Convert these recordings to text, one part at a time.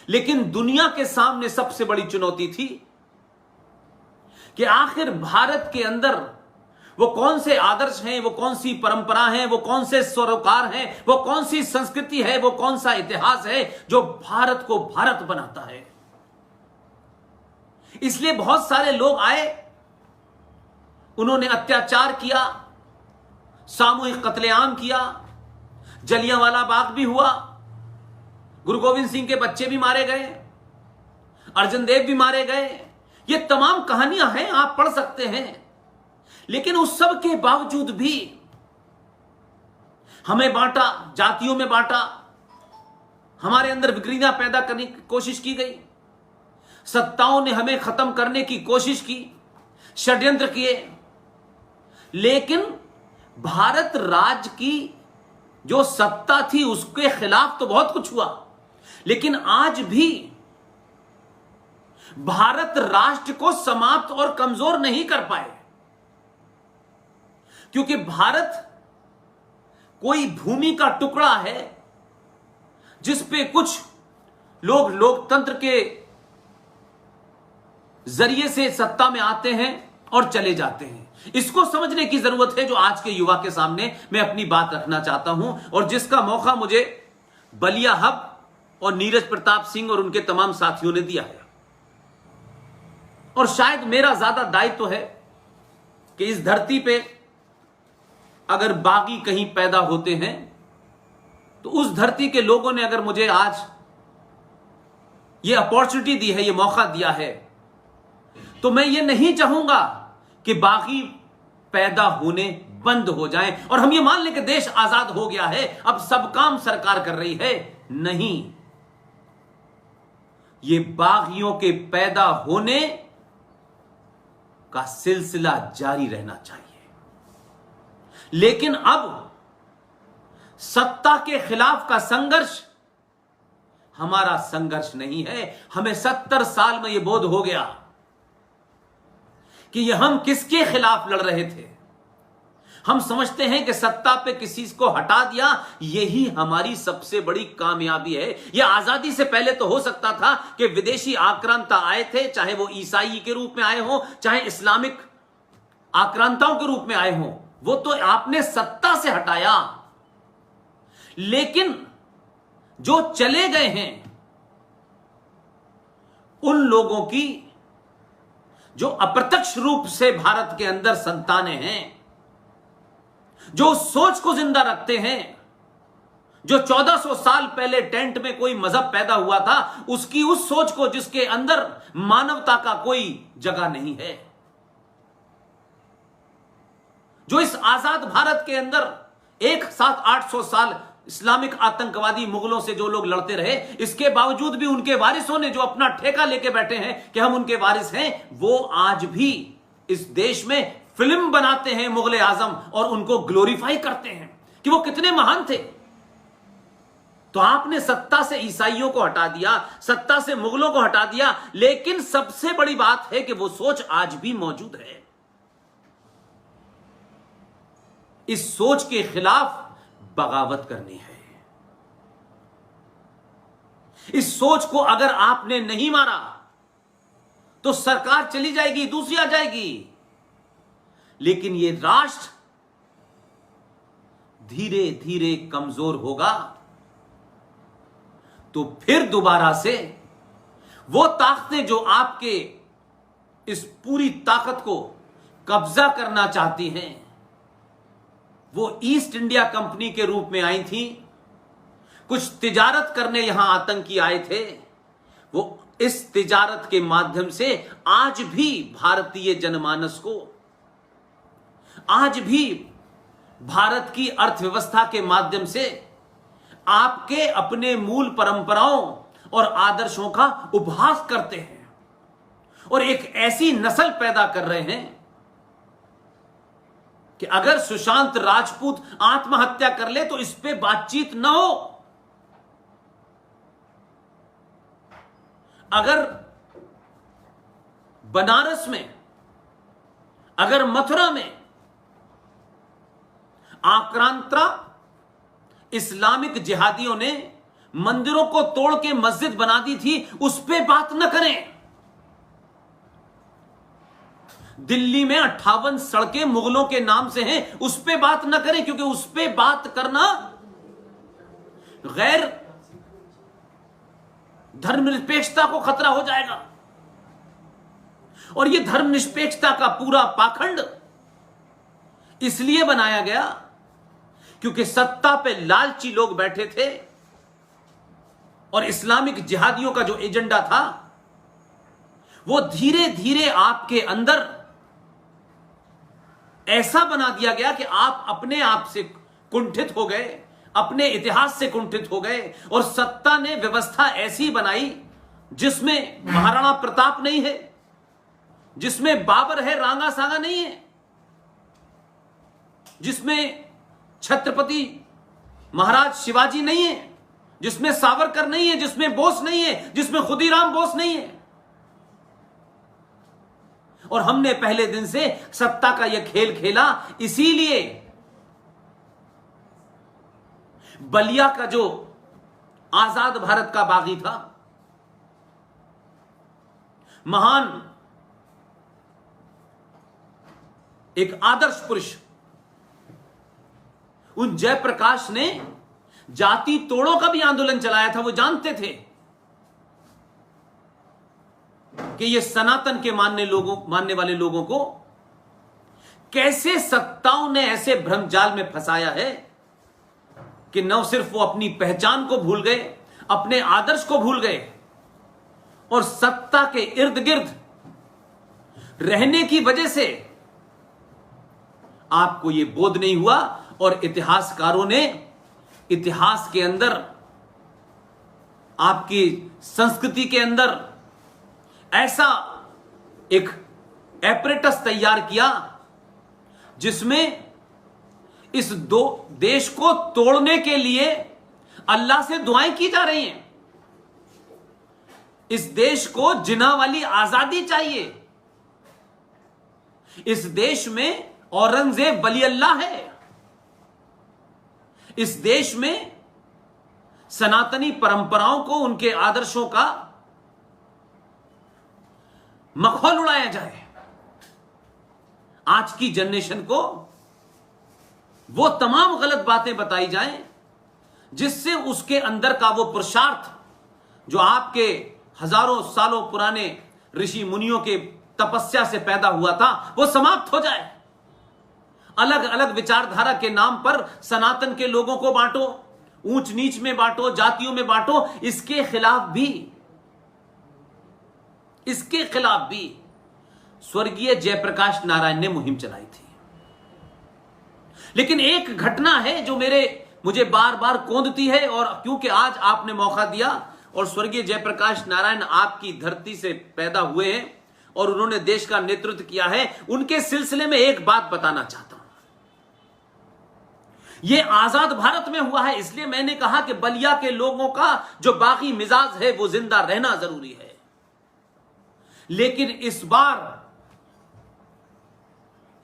लेकिन दुनिया के सामने सबसे बड़ी चुनौती थी कि आखिर भारत के अंदर वो कौन से आदर्श हैं, वो कौन सी परंपरा हैं, वो कौन से सरोकार हैं, वो कौन सी संस्कृति है, वो कौन सा इतिहास है जो भारत को भारत बनाता है। इसलिए बहुत सारे लोग आए, उन्होंने अत्याचार किया, सामूहिक कत्लेआम किया, जलियांवाला बाग भी हुआ, गुरु गोविंद सिंह के बच्चे भी मारे गए, अर्जुन देव भी मारे गए। ये तमाम कहानियां हैं, आप पढ़ सकते हैं। लेकिन उस सब के बावजूद भी हमें बांटा, जातियों में बांटा, हमारे अंदर विकृतियां पैदा करने की कोशिश की गई, सत्ताओं ने हमें खत्म करने की कोशिश की, षड्यंत्र किए। लेकिन भारत राज्य की जो सत्ता थी उसके खिलाफ तो बहुत कुछ हुआ, लेकिन आज भी भारत राष्ट्र को समाप्त और कमजोर नहीं कर पाए, क्योंकि भारत कोई भूमि का टुकड़ा है जिस पे कुछ लोग लोकतंत्र के जरिए से सत्ता में आते हैं और चले जाते हैं। इसको समझने की जरूरत है, जो आज के युवा के सामने मैं अपनी बात रखना चाहता हूं, और जिसका मौका मुझे बलिया हब और नीरज प्रताप सिंह और उनके तमाम साथियों ने दिया है। और शायद मेरा ज्यादा दायित्व है कि इस धरती पे अगर बागी कहीं पैदा होते हैं तो उस धरती के लोगों ने अगर मुझे आज ये अपॉर्चुनिटी दी है, ये मौका दिया है, तो मैं ये नहीं चाहूंगा कि बागी पैदा होने बंद हो जाएं और हम ये मान लें कि देश आजाद हो गया है, अब सब काम सरकार कर रही है। नहीं, ये बागियों के पैदा होने का सिलसिला जारी रहना चाहिए। लेकिन अब सत्ता के खिलाफ का संघर्ष हमारा संघर्ष नहीं है। हमें 70 साल में यह बोध हो गया कि यह हम किसके खिलाफ लड़ रहे थे। हम समझते हैं कि सत्ता पे किसी को हटा दिया, यही हमारी सबसे बड़ी कामयाबी है। यह आजादी से पहले तो हो सकता था कि विदेशी आक्रांता आए थे, चाहे वो ईसाई के रूप में आए हों, चाहे इस्लामिक आक्रांताओं के रूप में आए हों, वो तो आपने सत्ता से हटाया। लेकिन जो चले गए हैं उन लोगों की जो अप्रत्यक्ष रूप से भारत के अंदर संतानें हैं, जो सोच को जिंदा रखते हैं, जो 1400 साल पहले टेंट में कोई मजहब पैदा हुआ था, उसकी उस सोच को जिसके अंदर मानवता का कोई जगह नहीं है, जो इस आजाद भारत के अंदर एक साथ 800 साल इस्लामिक आतंकवादी मुगलों से जो लोग लड़ते रहे, इसके बावजूद भी उनके वारिसों ने जो अपना ठेका लेके बैठे हैं कि हम उनके वारिस हैं, वो आज भी इस देश में फिल्म बनाते हैं मुगले आजम और उनको ग्लोरीफाई करते हैं कि वो कितने महान थे। तो आपने सत्ता से ईसाइयों को हटा दिया, सत्ता से मुगलों को हटा दिया, लेकिन सबसे बड़ी बात है कि वो सोच आज भी मौजूद है। इस सोच के खिलाफ बगावत करनी है। इस सोच को अगर आपने नहीं मारा तो सरकार चली जाएगी, दूसरी आ जाएगी, लेकिन ये राष्ट्र धीरे धीरे कमजोर होगा तो फिर दोबारा से वो ताकतें जो आपके इस पूरी ताकत को कब्जा करना चाहती हैं, वो ईस्ट इंडिया कंपनी के रूप में आई थी, कुछ तिजारत करने यहां आतंकी आए थे, वो इस तिजारत के माध्यम से आज भी भारतीय जनमानस को, आज भी भारत की अर्थव्यवस्था के माध्यम से आपके अपने मूल परंपराओं और आदर्शों का उपहास करते हैं और एक ऐसी नस्ल पैदा कर रहे हैं कि अगर सुशांत राजपूत आत्महत्या कर ले तो इस पे बातचीत न हो। अगर बनारस में, अगर मथुरा में आक्रांता इस्लामिक जिहादियों ने मंदिरों को तोड़ के मस्जिद बना दी थी, उस पे बात न करें। दिल्ली में 58 सड़कें मुगलों के नाम से हैं, उस पे बात न करें, क्योंकि उस पे बात करना गैर धर्मनिरपेक्षता को खतरा हो जाएगा। और यह धर्मनिरपेक्षता का पूरा पाखंड इसलिए बनाया गया क्योंकि सत्ता पे लालची लोग बैठे थे और इस्लामिक जिहादियों का जो एजेंडा था वो धीरे धीरे आपके अंदर ऐसा बना दिया गया कि आप अपने आप से कुंठित हो गए, अपने इतिहास से कुंठित हो गए। और सत्ता ने व्यवस्था ऐसी बनाई जिसमें महाराणा प्रताप नहीं है, जिसमें बाबर है, रांगा सागा नहीं है, जिसमें छत्रपति महाराज शिवाजी नहीं है, जिसमें सावरकर नहीं है, जिसमें बोस नहीं है, जिसमें खुदीराम बोस नहीं है। और हमने पहले दिन से सत्ता का यह खेल खेला। इसीलिए बलिया का जो आजाद भारत का बागी था, महान एक आदर्श पुरुष, उन जयप्रकाश ने जाति तोड़ों का भी आंदोलन चलाया था। वो जानते थे कि ये सनातन के मानने वाले लोगों को कैसे सत्ताओं ने ऐसे भ्रमजाल में फंसाया है कि न सिर्फ वो अपनी पहचान को भूल गए, अपने आदर्श को भूल गए, और सत्ता के इर्द गिर्द रहने की वजह से आपको यह बोध नहीं हुआ। और इतिहासकारों ने इतिहास के अंदर, आपकी संस्कृति के अंदर ऐसा एक एपरेटस तैयार किया जिसमें इस दो देश को तोड़ने के लिए अल्लाह से दुआएं की जा रही हैं। इस देश को जिन्ना वाली आजादी चाहिए। इस देश में औरंगजेब वली अल्लाह है। इस देश में सनातनी परंपराओं को, उनके आदर्शों का मखौल उड़ाया जाए। आज की जनरेशन को वो तमाम गलत बातें बताई जाएं जिससे उसके अंदर का वो पुरुषार्थ जो आपके हजारों सालों पुराने ऋषि मुनियों के तपस्या से पैदा हुआ था वो समाप्त हो जाए। अलग अलग विचारधारा के नाम पर सनातन के लोगों को बांटो, ऊंच नीच में बांटो, जातियों में बांटो। इसके खिलाफ भी स्वर्गीय जयप्रकाश नारायण ने मुहिम चलाई थी। लेकिन एक घटना है जो मुझे बार बार कोंदती है, और क्योंकि आज आपने मौका दिया और स्वर्गीय जयप्रकाश नारायण आपकी धरती से पैदा हुए हैं और उन्होंने देश का नेतृत्व किया है, उनके सिलसिले में एक बात बताना चाहता हूं। यह आजाद भारत में हुआ है, इसलिए मैंने कहा कि बलिया के लोगों का जो बाकी मिजाज है वो जिंदा रहना जरूरी है। लेकिन इस बार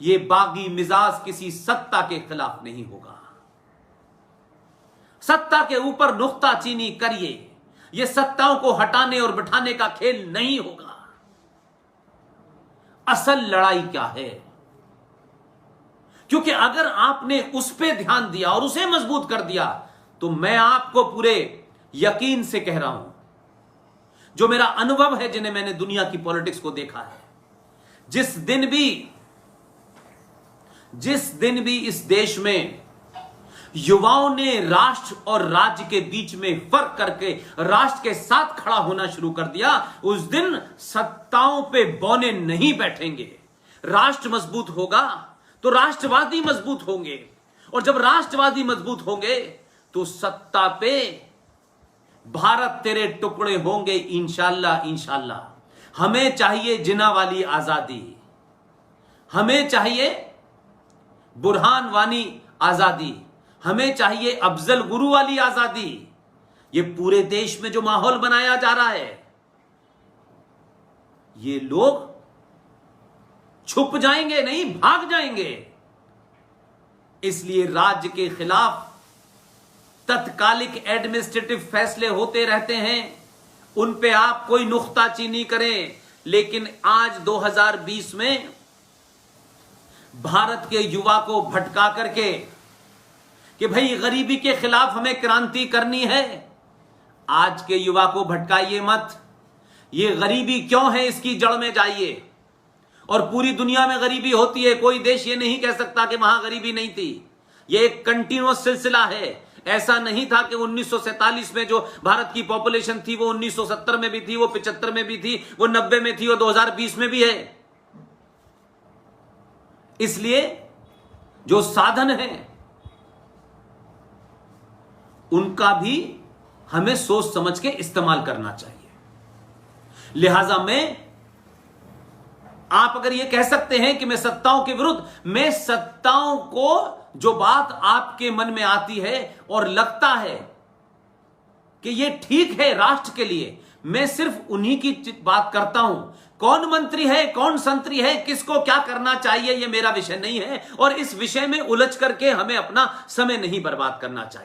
यह बागी मिजाज किसी सत्ता के खिलाफ नहीं होगा। सत्ता के ऊपर नुक्ताचीनी करिए, यह सत्ताओं को हटाने और बिठाने का खेल नहीं होगा। असल लड़ाई क्या है? क्योंकि अगर आपने उस पर ध्यान दिया और उसे मजबूत कर दिया तो मैं आपको पूरे यकीन से कह रहा हूं, जो मेरा अनुभव है, जिन्हें मैंने दुनिया की पॉलिटिक्स को देखा है, जिस दिन भी इस देश में युवाओं ने राष्ट्र और राज्य के बीच में फर्क करके राष्ट्र के साथ खड़ा होना शुरू कर दिया, उस दिन सत्ताओं पे बौने नहीं बैठेंगे। राष्ट्र मजबूत होगा तो राष्ट्रवादी मजबूत होंगे, और जब राष्ट्रवादी मजबूत होंगे तो सत्ता पे भारत तेरे टुकड़े होंगे इंशाअल्लाह। इंशाअल्लाह हमें चाहिए जिन्ना वाली आजादी, हमें चाहिए बुरहान वानी आजादी, हमें चाहिए अफजल गुरु वाली आजादी। ये पूरे देश में जो माहौल बनाया जा रहा है, ये लोग छुप जाएंगे नहीं, भाग जाएंगे। इसलिए राज्य के खिलाफ तत्कालिक एडमिनिस्ट्रेटिव फैसले होते रहते हैं, उन पे आप कोई नुक्ताचीनी करें, लेकिन आज 2020 में भारत के युवा को भटका करके कि भाई गरीबी के खिलाफ हमें क्रांति करनी है, आज के युवा को भटकाइए मत। ये गरीबी क्यों है इसकी जड़ में जाइए। और पूरी दुनिया में गरीबी होती है, कोई देश ये नहीं कह सकता कि वहां गरीबी नहीं थी। ये एक कंटिन्यूअस सिलसिला है। ऐसा नहीं था कि 1947 में जो भारत की पॉपुलेशन थी वो 1970 में भी थी, वो 75 में भी थी, वो 90 में थी, वो 2020 में भी है। इसलिए जो साधन है उनका भी हमें सोच समझ के इस्तेमाल करना चाहिए। लिहाजा में आप अगर यह कह सकते हैं कि मैं सत्ताओं के विरुद्ध, मैं सत्ताओं को जो बात आपके मन में आती है और लगता है कि यह ठीक है राष्ट्र के लिए, मैं सिर्फ उन्हीं की बात करता हूं। कौन मंत्री है, कौन संतरी है, किसको क्या करना चाहिए, यह मेरा विषय नहीं है और इस विषय में उलझ करके हमें अपना समय नहीं बर्बाद करना चाहिए।